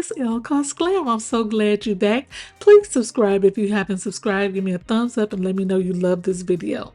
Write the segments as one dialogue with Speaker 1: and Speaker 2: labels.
Speaker 1: it's 𝐸𝑚𝑎𝑧𝑖𝑛𝑔. I'm so glad you're back. Please subscribe if you haven't subscribed. Give me a thumbs up and let me know you love this video.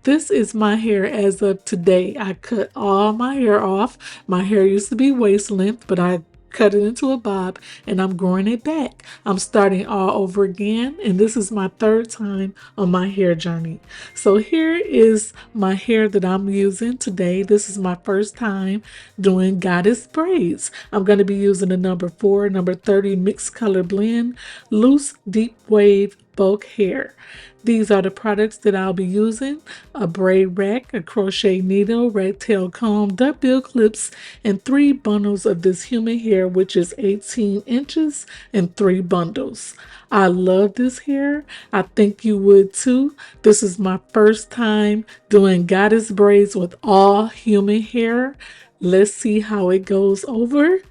Speaker 1: This is my hair as of today. I cut all my hair off. My hair used to be waist length, but I cut it into a bob and I'm growing it back. I'm starting all over again, and this is my third time on my hair journey. So here is my hair that I'm using today. This is my first time doing goddess braids. I'm going to be using the number 4, number 30 mixed color blend, loose deep wave bulk hair. These are the products that I'll be using: a braid rack, a crochet needle, rat tail comb, duckbill clips, and 3 bundles of this human hair, which is 18 inches and 3 bundles. I love this hair. I think you would too. This is my first time doing goddess braids with all human hair. Let's see how it goes over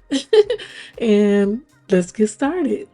Speaker 1: and let's get started.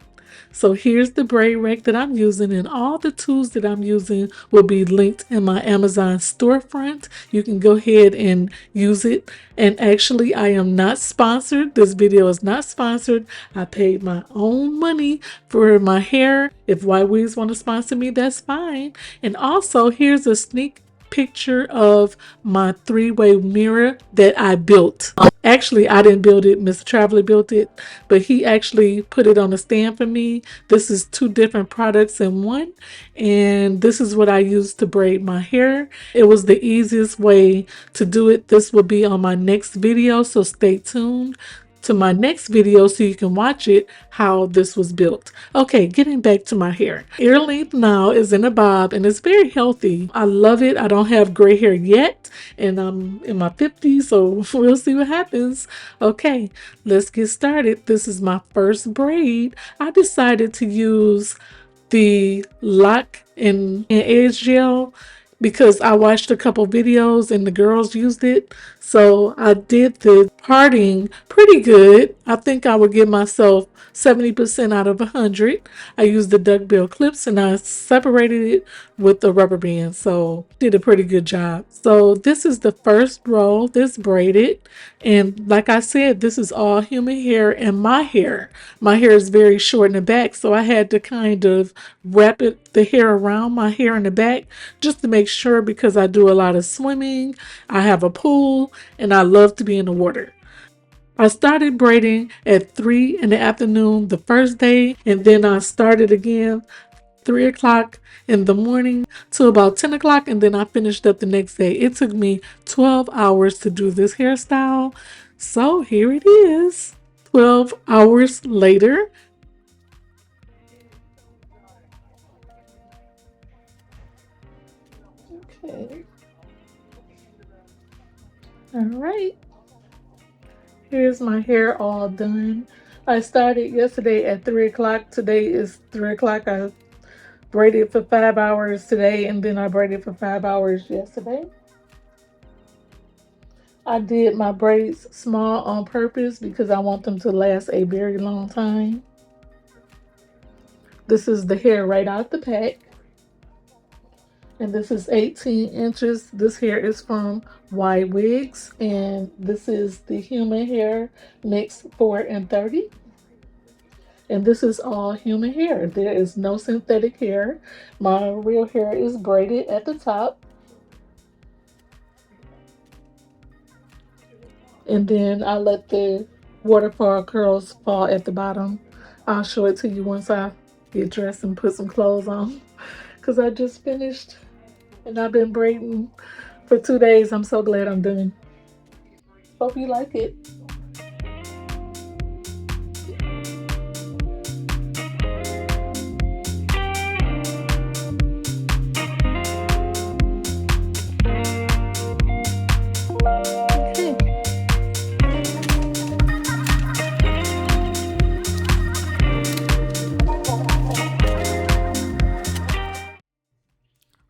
Speaker 1: So here's the braid rack that I'm using, and all the tools that I'm using will be linked in my Amazon storefront. You can go ahead and use it. And actually, I am not sponsored. This video is not sponsored. I paid my own money for my hair. If YWigs want to sponsor me, that's fine. And also, here's a sneak picture of my 3-way mirror that I built. Actually, I didn't build it. Mr. Traveler built it, but he actually put it on a stand for me. This is 2 different products in one, and this is what I used to braid my hair. It was the easiest way to do it. This will be on my next video, so stay tuned to my next video so you can watch it, how this was built. Okay, getting back to my hair. Ear length now is in a bob and it's very healthy. I love it. I don't have gray hair yet and I'm in my 50s, so we'll see what happens. Okay, let's get started. This is my first braid. I decided to use the lock and edge gel because I watched a couple videos and the girls used it. So I did the parting pretty good. I think I would give myself 70% out of 100. I used the duckbill clips and I separated it with the rubber band. So did a pretty good job. So this is the first row that's braided. And like I said, this is all human hair and my hair. My hair is very short in the back, so I had to kind of wrap the hair around my hair in the back just to make sure, because I do a lot of swimming. I have a pool and I love to be in the water. I started braiding at 3 in the afternoon the first day, and then I started again 3 o'clock in the morning to about 10 o'clock, and then I finished up the next day. It took me 12 hours to do this hairstyle. So here it is, 12 hours later. Okay. All right. Here's my hair all done. I started yesterday at 3 o'clock. Today is 3 o'clock. I braided for 5 hours today, and then I braided for 5 hours yesterday. I did my braids small on purpose because I want them to last a very long time. This is the hair right out the pack. And this is 18 inches. This hair is from YWigs, and this is the human hair mix 4 and 30. And this is all human hair. There is no synthetic hair. My real hair is braided at the top. And then I let the waterfall curls fall at the bottom. I'll show it to you once I get dressed and put some clothes on, because I just finished and I've been braiding for 2 days. I'm so glad I'm done. Hope you like it.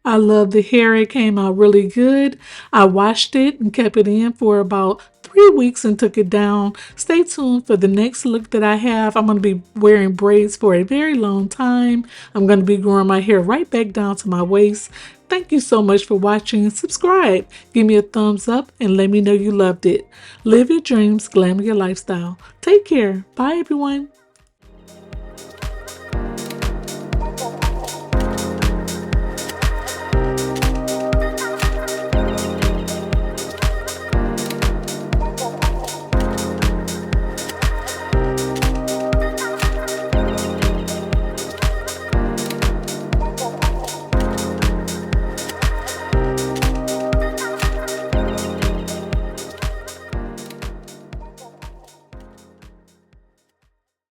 Speaker 1: I love the hair. It came out really good. I washed it and kept it in for about 3 weeks and took it down. Stay tuned for the next look that I have. I'm going to be wearing braids for a very long time. I'm going to be growing my hair right back down to my waist. Thank you so much for watching. Subscribe, give me a thumbs up, and let me know you loved it. Live your dreams, glamour your lifestyle. Take care. Bye, everyone.